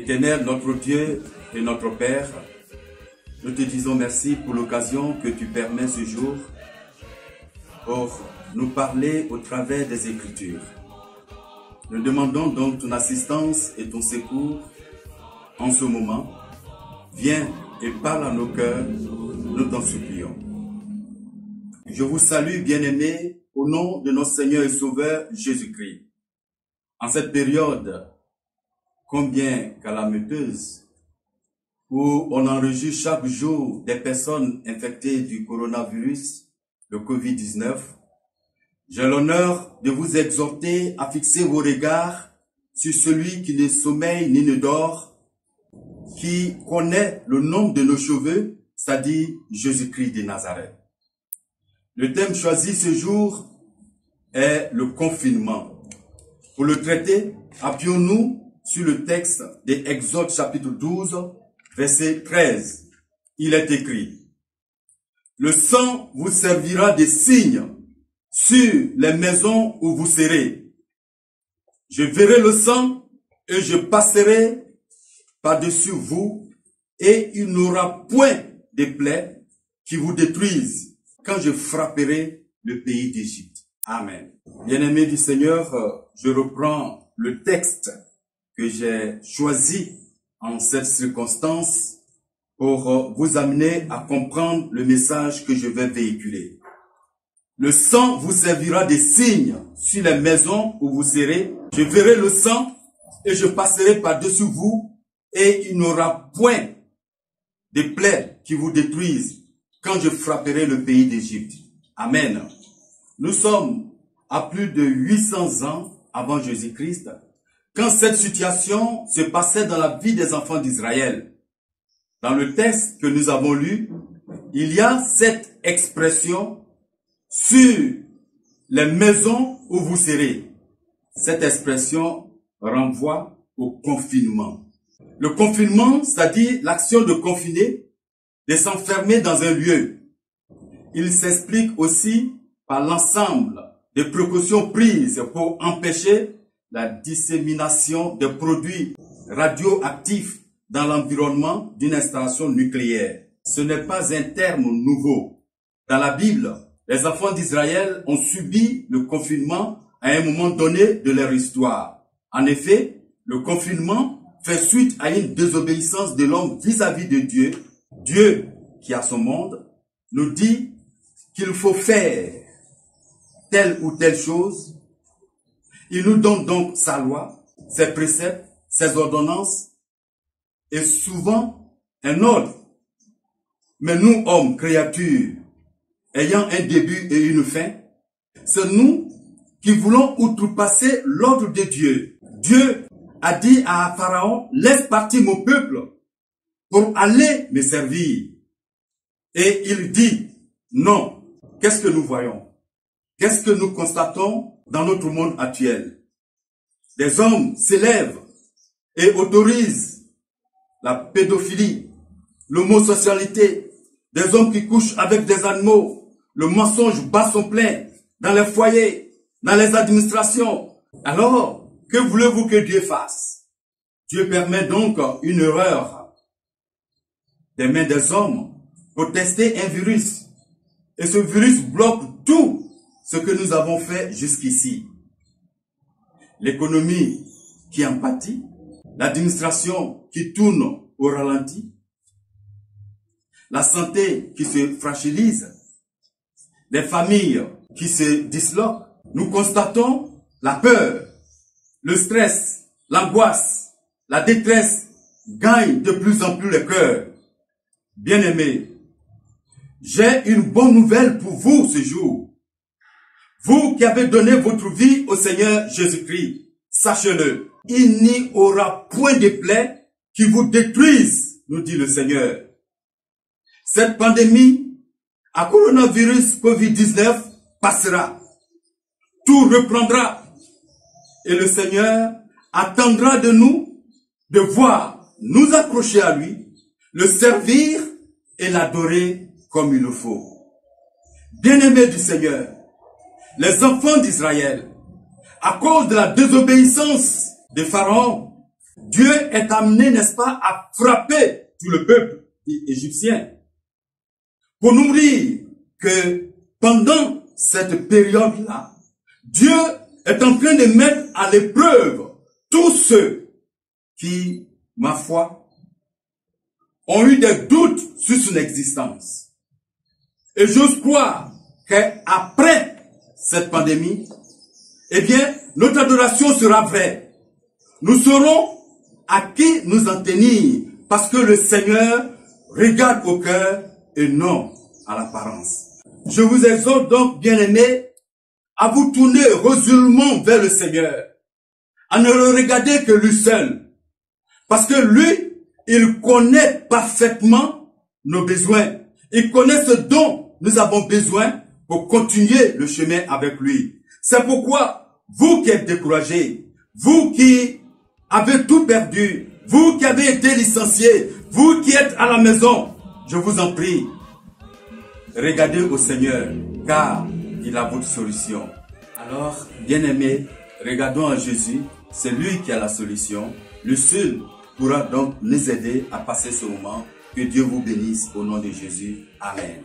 Éternel, notre Dieu et notre Père, nous te disons merci pour l'occasion que tu permets ce jour pour nous parler au travers des Écritures. Nous demandons donc ton assistance et ton secours en ce moment. Viens et parle à nos cœurs, nous t'en supplions. Je vous salue, bien-aimés, au nom de notre Seigneur et Sauveur Jésus-Christ. En cette période combien calamiteuse, où on enregistre chaque jour des personnes infectées du coronavirus, le Covid-19, j'ai l'honneur de vous exhorter à fixer vos regards sur celui qui ne sommeille ni ne dort, qui connaît le nombre de nos cheveux, c'est-à-dire Jésus-Christ de Nazareth. Le thème choisi ce jour est le confinement. Pour le traiter, appuyons-nous sur le texte d'Exode chapitre 12, verset 13. Il est écrit: le sang vous servira de signe sur les maisons où vous serez. Je verrai le sang et je passerai par-dessus vous, et il n'aura point de plaies qui vous détruisent quand je frapperai le pays d'Égypte. Amen. Bien-aimés du Seigneur, je reprends le texte que j'ai choisi en cette circonstance pour vous amener à comprendre le message que je vais véhiculer. Le sang vous servira de signe sur les maisons où vous serez. Je verrai le sang et je passerai par-dessus vous, et il n'aura point de plaies qui vous détruisent quand je frapperai le pays d'Égypte. Amen. Nous sommes à plus de 800 ans avant Jésus-Christ, quand cette situation se passait dans la vie des enfants d'Israël. Dans le texte que nous avons lu, il y a cette expression « sur les maisons où vous serez ». Cette expression renvoie au confinement. Le confinement, c'est-à-dire l'action de confiner, de s'enfermer dans un lieu. Il s'explique aussi par l'ensemble des précautions prises pour empêcher la dissémination de produits radioactifs dans l'environnement d'une installation nucléaire. Ce n'est pas un terme nouveau. Dans la Bible, les enfants d'Israël ont subi le confinement à un moment donné de leur histoire. En effet, le confinement fait suite à une désobéissance de l'homme vis-à-vis de Dieu. Dieu, qui a son monde, nous dit qu'il faut faire telle ou telle chose. Il nous donne donc sa loi, ses préceptes, ses ordonnances et souvent un ordre. Mais nous, hommes, créatures, ayant un début et une fin, c'est nous qui voulons outrepasser l'ordre de Dieu. Dieu a dit à Pharaon: laisse partir mon peuple pour aller me servir. Et il dit non. Qu'est-ce que nous voyons? Qu'est-ce que nous constatons dans notre monde actuel? Des hommes s'élèvent et autorisent la pédophilie, l'homosexualité, des hommes qui couchent avec des animaux, le mensonge bat son plein dans les foyers, dans les administrations. Alors, que voulez-vous que Dieu fasse? Dieu permet donc une erreur des mains des hommes pour tester un virus. Et ce virus bloque tout ce que nous avons fait jusqu'ici. L'économie qui en pâtit, l'administration qui tourne au ralenti, la santé qui se fragilise, les familles qui se disloquent. Nous constatons la peur, le stress, l'angoisse, la détresse gagnent de plus en plus les cœurs. Bien-aimés, j'ai une bonne nouvelle pour vous ce jour. Vous qui avez donné votre vie au Seigneur Jésus-Christ, sachez-le, il n'y aura point de plaies qui vous détruisent, nous dit le Seigneur. Cette pandémie à coronavirus Covid-19 passera. Tout reprendra. Et le Seigneur attendra de nous de voir nous accrocher à lui, le servir et l'adorer comme il le faut. Bien-aimés du Seigneur, les enfants d'Israël, à cause de la désobéissance de Pharaon, Dieu est amené, n'est-ce pas, à frapper tout le peuple égyptien pour nous dire que pendant cette période-là, Dieu est en train de mettre à l'épreuve tous ceux qui, ma foi, ont eu des doutes sur son existence. Et j'ose croire qu'après cette pandémie, eh bien, notre adoration sera vraie. Nous saurons à qui nous en tenir, parce que le Seigneur regarde au cœur et non à l'apparence. Je vous exhorte donc, bien-aimés, à vous tourner résolument vers le Seigneur, à ne le regarder que lui seul, parce que lui, il connaît parfaitement nos besoins. Il connaît ce dont nous avons besoin pour continuer le chemin avec lui. C'est pourquoi, vous qui êtes découragés, vous qui avez tout perdu, vous qui avez été licenciés, vous qui êtes à la maison, je vous en prie, regardez au Seigneur, car il a votre solution. Alors, bien-aimés, regardons à Jésus, c'est lui qui a la solution. Le seul pourra donc nous aider à passer ce moment. Que Dieu vous bénisse au nom de Jésus. Amen.